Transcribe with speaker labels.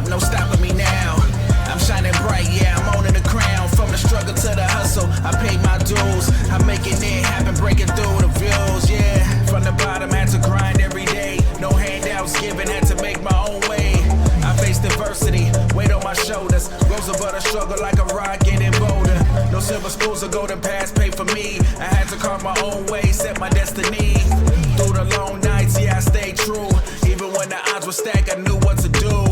Speaker 1: up, no stopping me now. I'm shining bright, yeah, I'm owning the crown. From the struggle to the hustle, I paid my dues. I'm making it happen, breaking through the views, yeah. From the bottom, had to grind every day. No handouts given, had to make my own way. I faced adversity, weight on my shoulders. Rose above the struggle like a rock getting bolder. No silver spoons or golden paths paid for me. I had to carve my own way, set my destiny. Through the long nights, yeah, I stayed true. Even when the odds were stacked, I knew what to do.